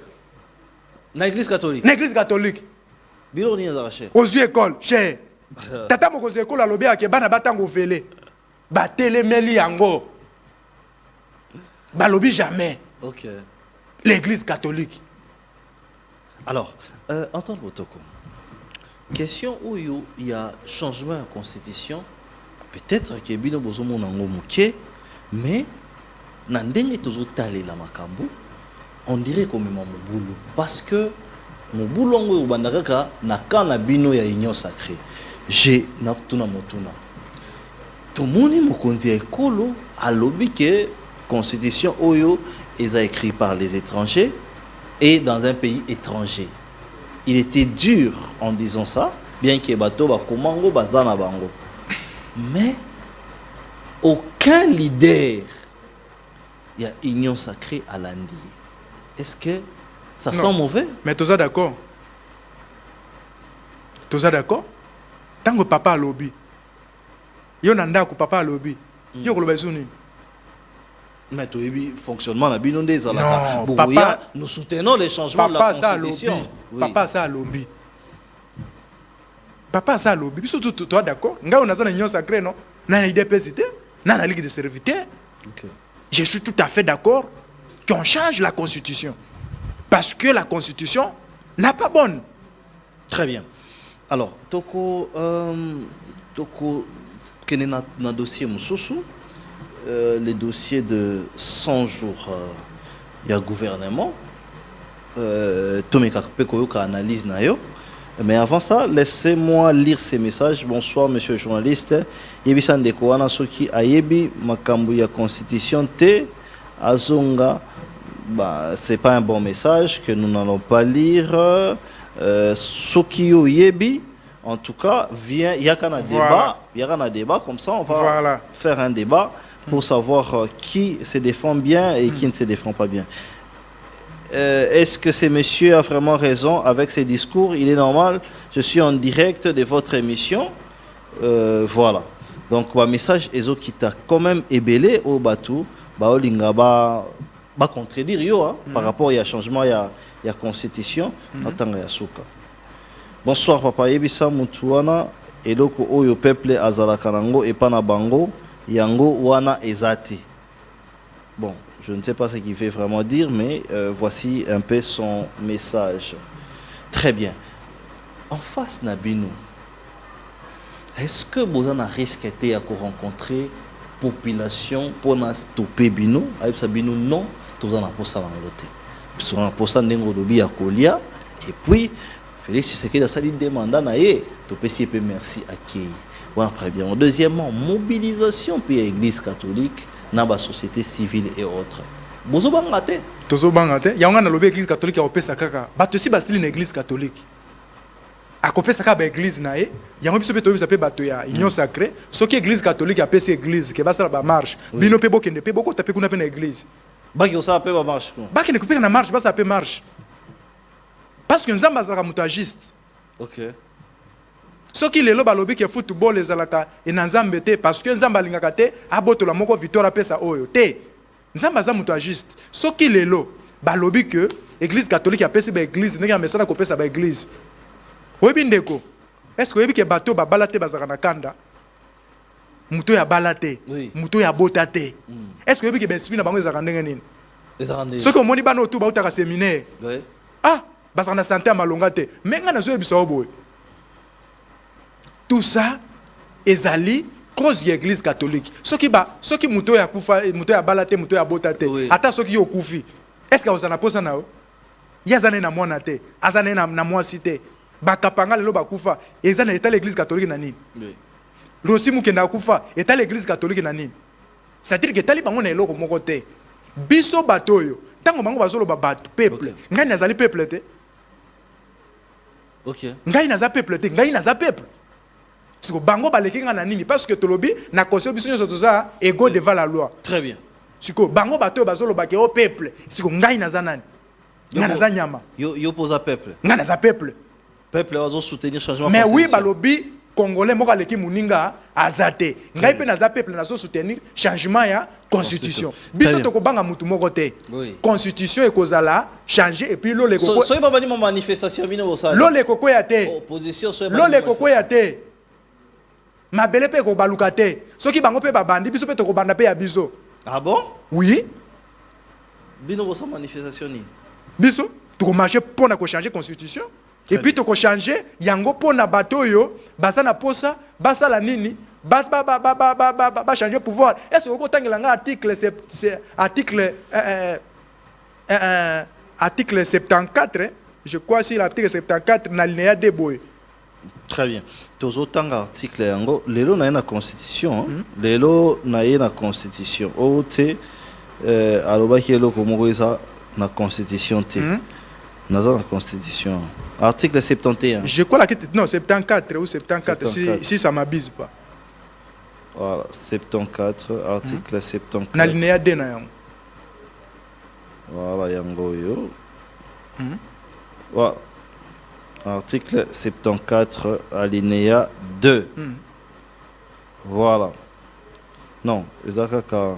na église catholique biloko ni ezaka cher aux écoles cher tata mokonzi école alobi ake bana batango vele ba telemeli yango balobi jamais OK l'église catholique alors Antoine Botoko question où il y a changement de constitution peut-être que bino bozomo nango muke mais na ndenge tozotalela makambo on dirait comme Mobulu parce que Mobulu ngo ubandaka na kana bino ya union sacrée j'ai na tuna motuna tomoni mokonzi ekolo alobi que constitution oyo est écrit par les étrangers et dans un pays étranger. Il était dur en disant ça, bien que bato ba komango bazana bango. Mais aucun leader il y a union sacrée à l'Andi. Est-ce que ça sent mauvais? Mais tous ça d'accord. Tous ça d'accord. Tant que papa a lobby. Yo nanda ko papa a lobby. Yo ko lobby suni. Mais tu as fonctionnement la binondé non, papa, nous soutenons les changements de la constitution. Papa ça lobby. Papa ça lobby. Biso toi d'accord. Nga on a une union sacrée non. Na IDPCT, na la Ligue des serviteurs. OK. Je suis tout à fait d'accord qu'on change la constitution parce que la constitution n'est pas bonne. Très bien. Alors, toko kene na dossier mususu les dossiers de 100 jours il y a gouvernement Tomeka Pekoyoka analyse nayo. Mais avant ça, laissez-moi lire ces messages. Bonsoir, monsieur le journaliste. Yebisan Deko wana soki ayebi makambu ya constitution te azonga. Bah, c'est pas un bon message que nous n'allons pas lire. Soki yo yebi, en tout cas, vient. Il y a qu'un débat. Il y a un débat comme ça. On va faire un débat pour savoir qui se défend bien et qui ne se défend pas bien. Est-ce que ce monsieur a vraiment raison avec ses discours? Il est normal, je suis en direct de votre émission. Voilà. Donc le message ezokita quand même ébélé au bateau baolinga ba contredire yo hein, par rapport à changement ya constitution natanga ya suka. Bonsoir papa yebisa mutu wana eloko oyo peuple azalaka nango epana bango yango wana ezati. Bon, je ne sais pas ce qu'il veut vraiment dire, mais voici un peu son message. Très bien. En face Nabino, est-ce que vous avez un risque de rencontrer population pour stopper Bino? Avec Bino, non, vous avez un poste à l'angleterre. Vous avez un poste à l'angleterre. Et puis, Félix Tshisekedi a sali demanda na ye, to pesi pe merci à qui. Voilà, très bien. Deuxièmement, mobilisation puis l'église catholique dans la société civile et autres. Bozo bangate. Tozo bangate. Il y a un lobby église catholique qui a opé kaka. Ba to si ba style une église catholique. A kopé saka ba église na e. Il y a un peu to ça peut bato ya union sacrée. Ce qui église catholique a pesi église qui va ça ba marche. Bino pe bokende pe boko tapé kuna pe na église. Ba ki ça pe ba marche. Ba ki ne kopé na marche ba ça pe marche. Parce que nzamba za mutagiste. OK. Ce qui lelo balobi ke football les alaka et nzambe te parce que nzamba lingaka te abotola moko victoire pesa oyo te. Nzamba za mutagiste. Ce qui lelo balobi que église catholique a pesi ba église ndenge mesana ko pesa ba église. Oyebi ndeko. Est-ce que oyebi ke bato ba balate bazaka na kanda? Muto ya balate. Oui. Muto ya botate. Est-ce que oyebi ke benspina bango ezaka ndenge nini? Ezakande. Ce que moni bana otu ba utaka séminaire. Oui. Ah, bazaka na santé ya malonga te. Mais nga na zo yebisa oboy. Tout ça ezali cause de l'église catholique. Ce qui muto ya kufa, muto ya balate, muto ya botate. Oui. Ata ce qui yo kufi. Est-ce que vous en avez posé na o? Yazane na mwana te, azane na mwasi te. Bakapanga lelo bakufa, ezana eta l'église catholique na nini? Oui. Rosi mukenda kufa, eta l'église catholique na nini? C'est-à-dire que tali bango na eloko moko te. Biso batoyo, tango bango bazolo ba bato peuple. Ngai nazali peuple te. OK. Ngai naza peuple te, ngai naza peuple. Siko bango baleki nga na nini parce que tolobi na conseil biso nyoso toza égaux devant la loi. Très bien. Siko bango bato bazolo ba ke o peuple. Siko ngai naza nani? Nga naza nyama. Yo posa peuple. Nga naza peuple. Peuple ozo soutenir changement. Mais oui balobi congolais moko aleki muninga azate. Ngai pe naza peuple nazo soutenir changement ya constitution. Biso to ko banga mutu moko te. Oui. Constitution ekozala changer et puis lo le koko. Soyez pas venu mon manifestation bino bosala. Lo le koko ya te. Opposition soyez Lo le koko ya te. Mabele pe ko baluka te. Soki bango pe babandi biso pe to ko banda pe ya biso. Ah bon? Oui. Bino bosala manifestation ni. Biso to ko marcher pour na ko changer constitution. Et puis to ko changer yango pour na bato yo basa na posa basa la nini ba changer pouvoir. Est-ce que ko tangela nga article 74 je crois si l'article 74 na linéa de boy. Très bien. Tozo tanga article yango lelo na constitution, lelo na constitution. O te aloba ki eloko moko eza na constitution te. Naza na constitution. Article 71. Je crois la non 74 ou 74 si ça m'abuse pas. Voilà, 74 article 74. Na linéa de na yango. Voilà yango yo. Voilà. Article 74, alinéa 2. Voilà. Non, Ezaka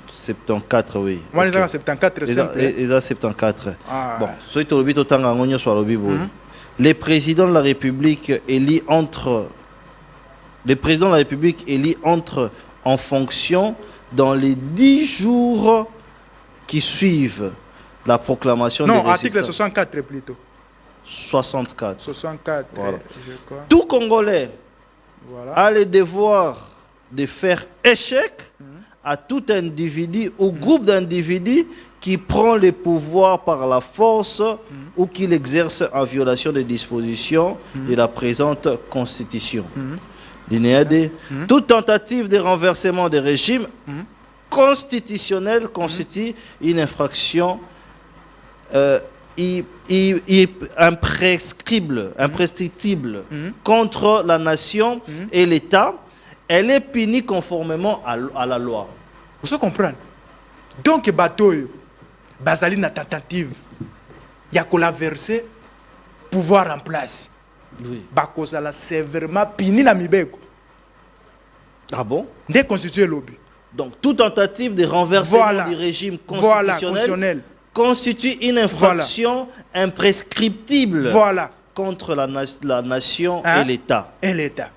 74, oui. Moi, les 74, c'est simple. Ezaka 74. Bon, soit tu le autant en soit le les présidents de la République élis entre. Les présidents de la République élis entre en fonction dans les 10 jours qui suivent la proclamation des résultats. Non, article 64 plutôt. 64. 64, voilà. Je crois. Tout Congolais a le devoir de faire échec à tout individu ou groupe d'individus qui prend le pouvoir par la force ou qui l'exerce en violation des dispositions de la présente Constitution. Linéa D. Toute tentative de renversement des régimes constitutionnels constitue une infraction imprescriptible contre la nation et l'État. Elle est punie conformément à la loi. Vous comprenez? Donc, Batoyo, Bazali na tentative, il y a la verser pouvoir en place. Oui. Bakozala sévèrement puni na mibeko. Ah bon? Nde constitution lobby. Donc, toute tentative de renversement Voilà. du régime Voilà, constitutionnel, constitutionnel. constitue une infraction imprescriptible Voilà. contre la nation Hein? et l'État. Et l'État.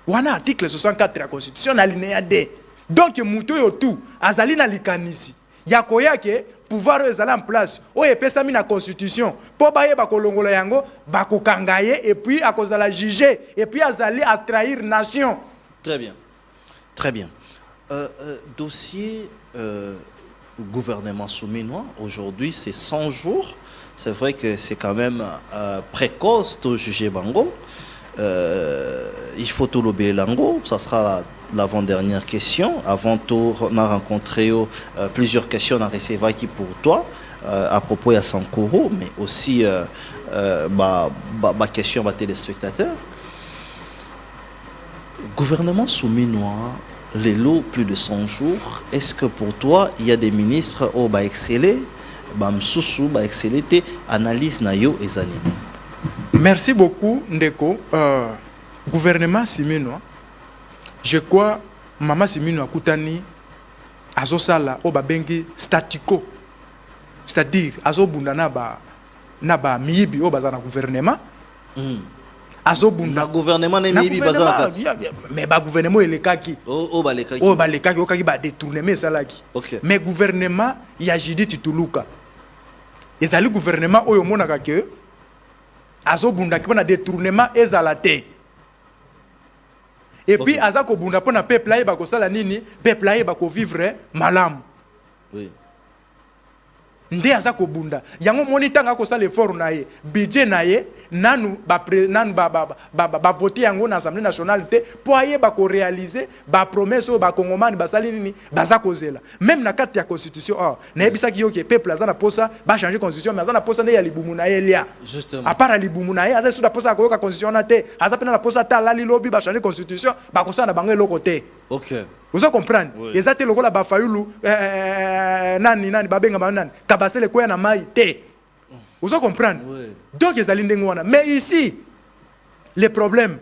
Wana article 64 de la Constitution alinéa D. Donc muto yo tout azali na likanisi. Ya koya ke pouvoir ezala en place. O epesa mi na Constitution. Po baye bakolongola yango bakokangaye et puis akozala juger et puis azali à trahir nation. Très bien. Très bien. Dossier gouvernement souminois, aujourd'hui c'est 100 jours. C'est vrai que c'est quand même précoce de juger Bango. Il faut tout l'obéir Lango. Ça sera l'avant-dernière question. Avant tout, on a rencontré plusieurs questions on a recevé qui pour toi à propos de Sankoro, mais aussi ma question à téléspectateurs. Gouvernement souminois, les lots plus de 100 jours, est-ce que pour toi, il y a des ministres qui ont excellé, analyse nayo et zani? Merci beaucoup Ndeko. Gouvernement siminois, je crois Mama Siminois Koutani azosala o babengi statico. C'est-à-dire azobunda na ba miyibi o bazana gouvernement. Na gouvernement na miyibi bazana kati. Mais ba gouvernement elekaki. O balekaki. O balekaki okaki ba détournement salaki. Okay. Mais gouvernement ya Judith Tuluka. Ezali gouvernement oyo monaka ke azobunda ki na détournement ezalate. Et puis azako bunda pona peuple aye bako sala nini, peuple aye bako vivre malam. Oui. Nde azako bunda. Yango moni tanga ko sala effort na ye, budget na ye, nanu ba voter yango na Assemblée nationale te po aye bako réaliser ba promesse ba kongomani ba sali nini, bazako zela. Même na carte ya constitution na yebisa ki yoke peuple azana posa ba changer constitution mais azana posa ne ya libumu na ye lia. Justement. À part libumu na ye, aza suda posa ko yoka constitution na te, aza pena na posa ta la lilobi ba changer constitution, ba ko na bango eloko te. OK. Vous comprenez? Oui. Les athées locaux la bafayulu nani babenga nani kabasele koya na mai te. Vous comprenez? Oui. Donc les alindengwana. Mais ici le problème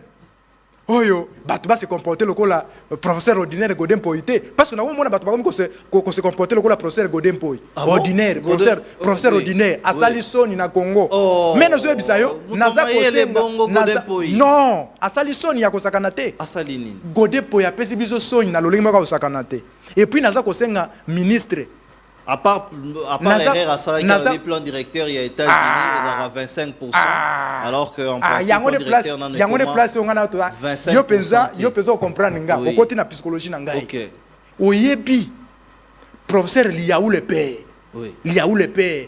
oyo batu ba se comporter locaux la professeur ordinaire Godin Poité parce que na mona batu ba ko se comporter locaux la professeur Godin Poy. Ordinaire, professeur ordinaire asali soni na Congo. Mais nazo bisayo naza ko non, asali soni ya ko sakana te. Asali nini? Godin Poy apesi biso soni na lolingi maka ko sakana te. Et puis naza ko senga ministre à part erreur à ça, il y a des plans directeurs, il y a États-Unis, ils ont 25%. Alors qu'en principe, le directeur n'a pas 25%. Yo pensa comprendre nga, au côté na psychologie na ngai. OK. Oyebi professeur Liaou le père. Oui. Liaou le père.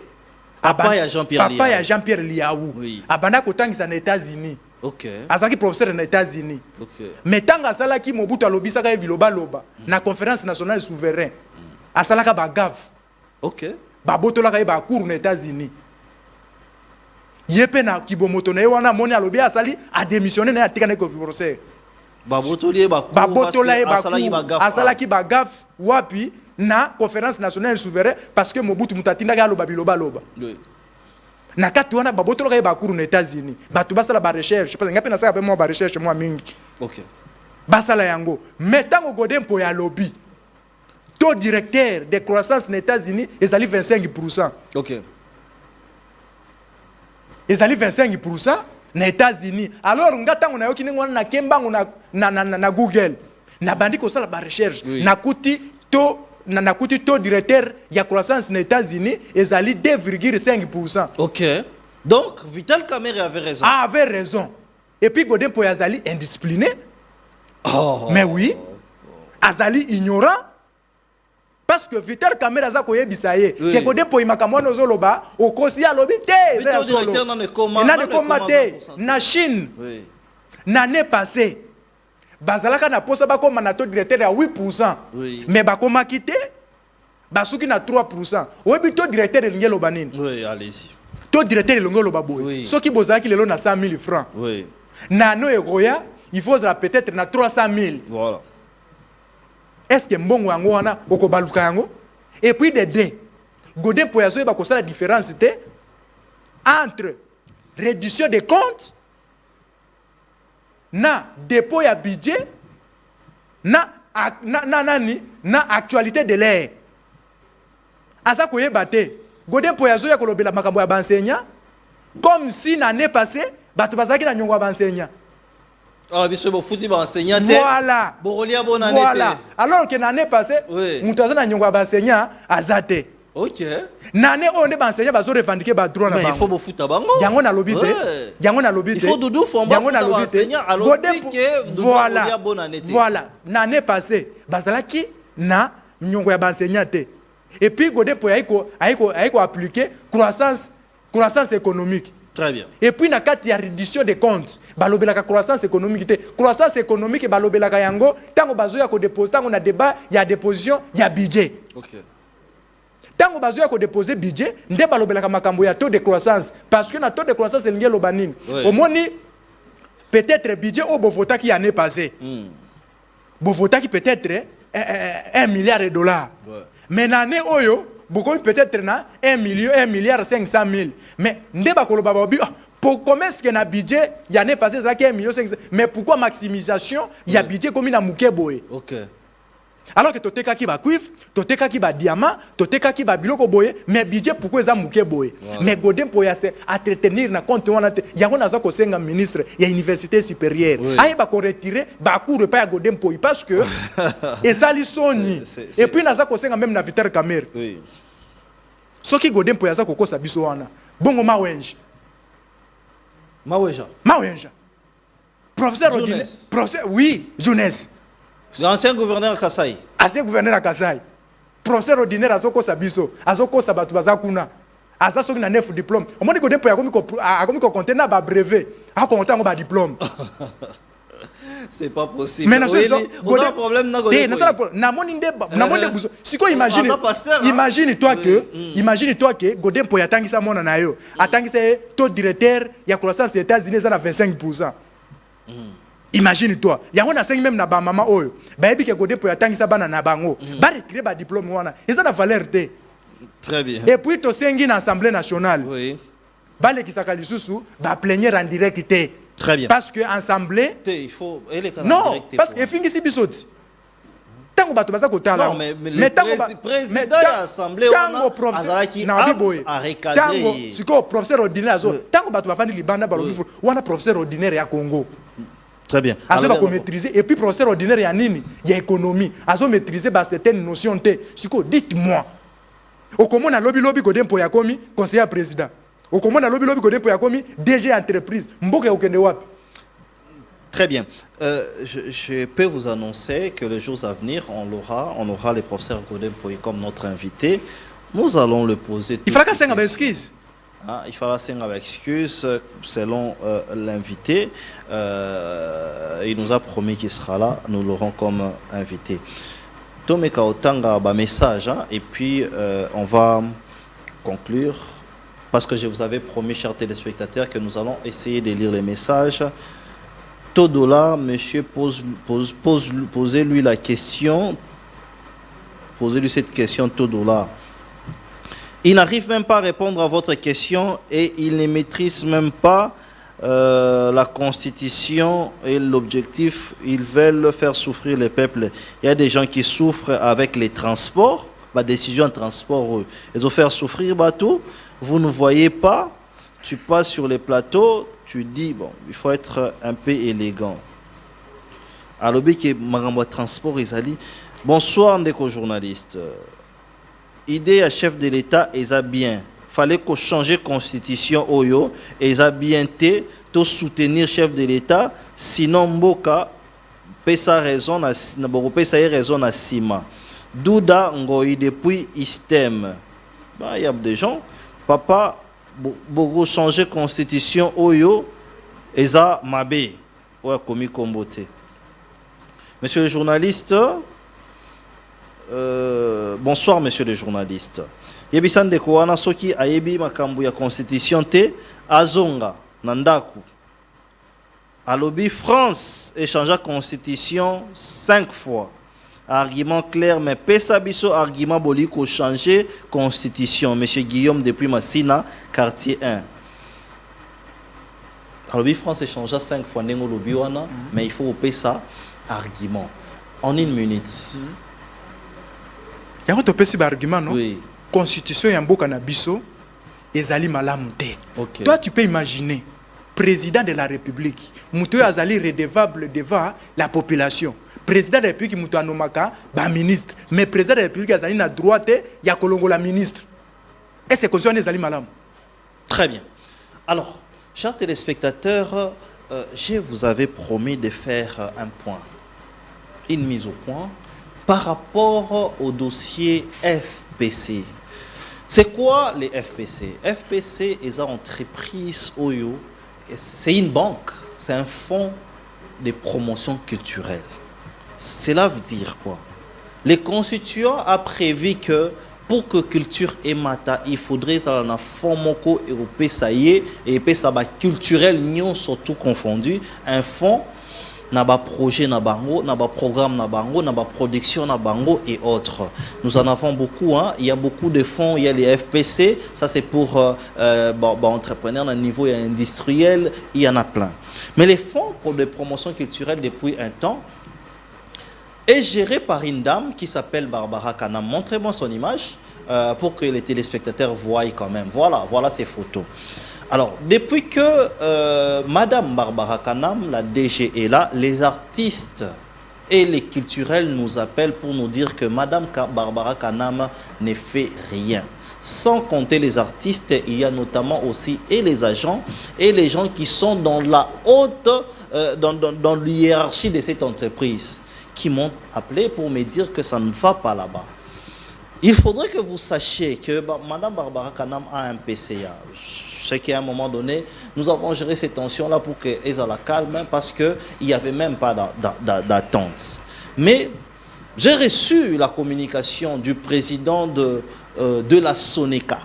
Papa ya Jean-Pierre Liaou. Papa ya Jean-Pierre Liaou. Oui. Abanda kotangisa na États-Unis. OK. Azaki professeur na États-Unis. OK. Mais tanga salaki Mobutu alobisaka biloba loba na conférence nationale souverain. Asalaka bagave. OK. Babotola ka ba cour aux États-Unis. Yepe na kibomoto na wana moni alobi asali a démissionné na atika na ko procès. Babotola ba asala ki ba gaf wapi na conférence nationale souverain parce que Mobutu mutatinda ka loba biloba loba. Oui. Na kati wana babotola ka ba cour aux États-Unis. Batu basala ba recherche parce que ngape na saka pe mo ba recherche mo mingi. OK. Basala yango. Metango Godin po ya lobby. Taux directeur de croissance aux États-Unis est à 25%. OK. Est à 25% aux États-Unis. Alors, on a yoki na kemba na Google. Na bandi ko sala ba recherche. Oui. Na kuti taux directeur de croissance aux États-Unis est à 2,5%. OK. Donc, Vital Kamerhe avait raison. Ah, avait raison. Et puis Godin po yazali indiscipliné. Oh. Mais oui. Azali ignorant. Parce que Vital Kamerhe aza koyebisa ye ke Godin po imakamwana ozoloba okosi ya lobi te za solo na ne koma te na Chine. Oui. L'année passée bazalaka na posa bakoma na taux directeur à 8%. Oui. Mais bakoma kité basuki na 3%. Oyebi taux directeur elingelo banini. Oui, allez-y. Taux directeur elingelo baboy. Oui. Soki bozalaki lelo na 100 000 francs. Oui. Na no egoya il faut peut-être na 300 000. Voilà. Est-ce que mbongo yango wana okobaluka yango? Et puis de deux, Godin Poyazo ba kosa la différence entre réduction des comptes na dépôt ya budget na actualité de l'air. Aza koyeba te. Godin Poyazo ya kolobela makambo ya bansenya comme si l'année passée bato bazaki na nyongo ya bansenya. Ah, biso bo futi ba enseignant. Voilà. Borolia bonne année. Voilà. Alors que l'année passée, mutaza na nyongo ya bansenya azate. OK. Nane on est bansenya bazo revendiquer ba droit na bango. Mais il faut bo futa bango. Yango na lobité. Yango na lobité. Il faut Doudou Fomba. Yango na lobité. Alors que voilà. Bonne année. Voilà. L'année passée, bazalaki na nyongo ya bansenya te. Et puis Godin Poyaiko aiko appliquer croissance économique. Très bien. Et puis na kati ya réduction des comptes, balobelaka croissance économique te. Croissance économique balobelaka yango tango bazoya ko déposer tango na débat ya déposition ya budget. OK. Tango bazoya ko déposer budget, nde balobelaka makambo ya taux de croissance parce que na taux de croissance elingi lobanini. Au moni peut-être budget au bovota qui année passée. Bovota qui peut-être 1 milliard de dollars. Ouais. Mais l'année oyo beaucoup peut-être na 1 milliard 500 000. Mais ndeba koloba babi pour comment est-ce que na budget y année passée ça 1 million 500. Mais pourquoi maximisation y a budget comme na muke boye. OK. Alors que toteka ki ba cuivre, toteka ki ba diamant, toteka ki ba biloko boye, mais budget pourquoi ça muke boye. Mais Godin Poya c'est à entretenir na compte wana te. Yango naza ko senga ministre ya université supérieure. Aye ba ko retirer ba cours pas ya Godin Poya parce que et ça li soni. Et puis naza ko senga même na Vital Kamerhe. Oui. Soki Godin Poya za ko kosa biso wana. Bongo mawenje. Mawenja. Professeur ordinaire. Professeur oui, jeunesse. L'ancien gouverneur Kasai. Ancien gouverneur à Kasai. Professeur ordinaire azoko sabiso, azoko sabatu bazakuna. Aza soki na 9 diplôme. Au moins Godin Poya akomi ko compter na ba brevet, a compter ngo ba diplôme. C'est pas possible. Mais on a un problème na Godin. Na moni buzo. Siko imagine toi que Godin Poya tangisa mona na yo. Atangisa taux directeur ya croissance des États-Unis za na 25%. Imagine-toi, yango na 5 même na ba mama oyo. Ba yebi ke Godin Poya tangisa bana na bango. Ba retirer ba diplôme wana. Eza na valeur te. Très bien. Et puis to sengi na Assemblée nationale. Oui. Ba le kisaka lisusu ba plénière en direct te. Très bien. Parce que assemblée il faut non, parce que fingisi bisoti. Tango bato baza kotala. Non mais tango président de l'assemblée tango professeur na biboye. Tango siko professeur ordinaire azo. Tango bato bafandi libanda balobi wana professeur ordinaire ya Congo. Très bien. Azo ba ko maîtriser et puis professeur ordinaire ya nini? Ya économie. Azo maîtriser ba certaines notions te. Siko dites-moi. Okomona lobby Godin Poya komi conseiller président. Okomona lobby Godin Poya komi DG entreprise. Mboka okende wapi? Très bien. Je peux vous annoncer que les jours à venir, on aura le professeur Godin Poya comme notre invité. Nous allons le poser. Il faudra qu'à 5 excuses. Il faudra 5 excuses selon l'invité. Il nous a promis qu'il sera là. Nous l'aurons comme invité. Tomeka Otanga ba message et puis on va conclure parce que je vous avais promis, chers téléspectateurs, que nous allons essayer de lire les messages. Todola, monsieur, posez-lui la question. Posez-lui cette question, Todola. Il n'arrive même pas à répondre à votre question et il ne maîtrise même pas la constitution et l'objectif. Ils veulent faire souffrir le peuple. Il y a des gens qui souffrent avec les transports, la décision de transport. Ils vont faire souffrir bateau. Vous ne voyez pas, tu passes sur les plateaux, tu dis, bon, il faut être un peu élégant. Alors, que Marambo Transport, ils allaient. Bonsoir, ndeko journaliste. Idée à chef de l'État, ils a bien. Fallait qu'on change la constitution Oyo, et ils a bien été de soutenir chef de l'État, sinon Mboka, pesa raison à raison à Sima. Douda Ngoyi depuis Istem. Il y a des gens. Papa, beaucoup changer constitution Oyo, Eza Mabe, ou commis Kombote. Monsieur le journaliste, bonsoir monsieur le journaliste. Yebisan de Kouana Soki Ayebi Makambu ya constitution te Azonga Nandaku. Alobi France échangea constitution 5 fois. Argument clair, mais Pesabiso argument boliko changer constitution. Monsieur Guillaume depuis Massina, quartier 1. Alors, France échangea 5 fois, mais il faut opérer ça argument. En 1 minute. Yango topesi ba argument non? Oui. Constitution ya mboka na biso ezali malamu te. Ok. Toi tu peux imaginer président de la République, muto azali redevable devant la population. Président de la République muto anomaka ba ministre, mais président de la République azali na droit te ya kolongola ministre. Et c'est constitution ezali malamu. Très bien. Alors, chers téléspectateurs, je vous avais promis de faire un point, une mise au point par rapport au dossier FPC. C'est quoi les FPC? FPC est une entreprise Oyo, c'est une banque, c'est un fonds de promotion culturelle. Cela veut dire quoi? Les constituants a prévu que pour que culture et mata, il faudrait ça un fonds moko européen ça y est et puis ça va culturel nion surtout confondu un fonds n'a pas projet n'a bango n'a pas programme n'a bango n'a pas production n'a bango et autres. Nous en avons beaucoup hein. Il y a beaucoup de fonds, il y a les FPC, ça c'est pour entrepreneurs à niveau industriel, il y en a plein. Mais les fonds pour des promotions culturelles depuis un temps est géré par une dame qui s'appelle Barbara Kanam. Montrez-moi son image pour que les téléspectateurs voient quand même. Voilà ces photos. Alors, depuis que Madame Barbara Kanam, la DG, est là, les artistes et les culturels nous appellent pour nous dire que Madame Barbara Kanam ne fait rien. Sans compter les artistes, il y a notamment aussi et les agents et les gens qui sont dans la haute, dans l'hiérarchie de cette entreprise, qui m'ont appelé pour me dire que ça ne va pas là-bas. Il faudrait que vous sachiez que Madame Barbara Kanam a un PCA. Je sais qu'à un moment donné, nous avons géré ces tensions-là pour qu'elles soient calmes parce qu'il n'y avait même pas d'attente. Mais j'ai reçu la communication du président de la SONECA.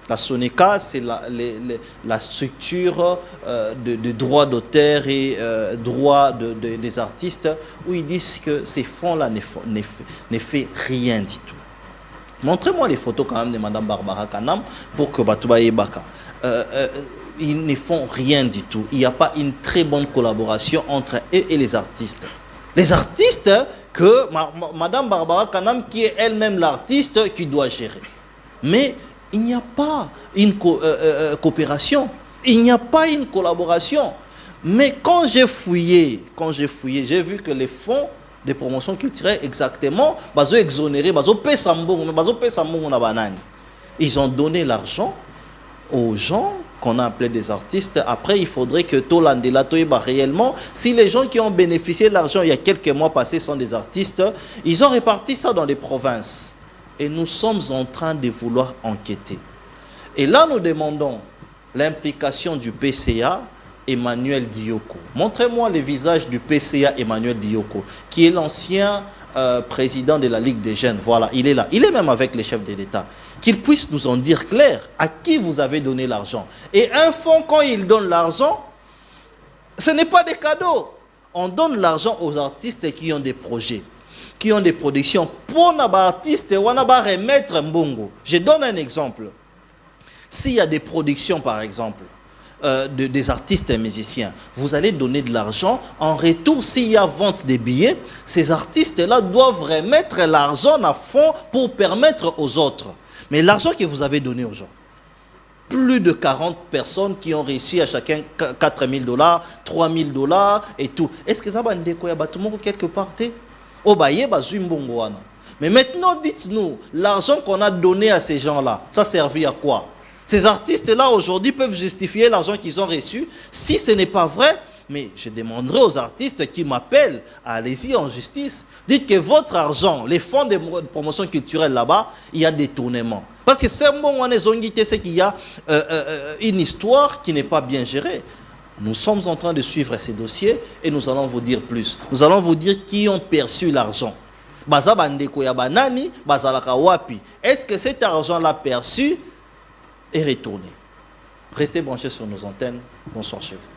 La SONECA, c'est la structure de droits d'auteur et droits des artistes où ils disent que ces fonds-là ne fait rien du tout. Montrez-moi les photos quand même de Madame Barbara Kanam pour que Batouba Ebaka. Ils ne font rien du tout. Il n'y a pas une très bonne collaboration entre eux et les artistes. Les artistes que Madame Barbara Kanam, qui est elle-même l'artiste, qui doit gérer. Mais il n'y a pas une coopération, il n'y a pas une collaboration. Mais quand j'ai fouillé, j'ai vu que les fonds de promotion culturelle, exactement, ils ont donné l'argent aux gens qu'on a appelés des artistes. Après, il faudrait que Tolandela Toyeba réellement, si les gens qui ont bénéficié de l'argent il y a quelques mois passés sont des artistes, ils ont réparti ça dans les provinces. Et nous sommes en train de vouloir enquêter. Et là, nous demandons l'implication du PCA, Emmanuel Dioko. Montrez-moi le visage du PCA Emmanuel Dioko, qui est l'ancien président de la Ligue des Jeunes. Voilà, il est là. Il est même avec les chefs de l'État. Qu'il puisse nous en dire clair à qui vous avez donné l'argent. Et un fonds, quand il donne l'argent, ce n'est pas des cadeaux. On donne l'argent aux artistes qui ont des projets, qui ont des productions. Pour les artistes, on va remettre mbongo. Je donne un exemple. S'il y a des productions, par exemple, des artistes et musiciens, vous allez donner de l'argent. En retour, s'il y a vente des billets, ces artistes-là doivent remettre l'argent à fond pour permettre aux autres. Mais l'argent que vous avez donné aux gens, plus de 40 personnes qui ont réussi à chacun 4 000 $, 3 000 $ et tout. Est-ce que ça va être quelque part? Mais maintenant, dites-nous, l'argent qu'on a donné à ces gens-là, ça servit à quoi? Ces artistes-là, aujourd'hui, peuvent justifier l'argent qu'ils ont reçu. Si ce n'est pas vrai, mais je demanderai aux artistes qui m'appellent, allez-y en justice. Dites que votre argent, les fonds de promotion culturelle là-bas, il y a détournement. Parce que c'est bon, c'est qu'il y a une histoire qui n'est pas bien gérée. Nous sommes en train de suivre ces dossiers et nous allons vous dire plus. Nous allons vous dire qui ont perçu l'argent. Est-ce que cet argent-là perçu est retourné? Restez branchés sur nos antennes. Bonsoir chez vous.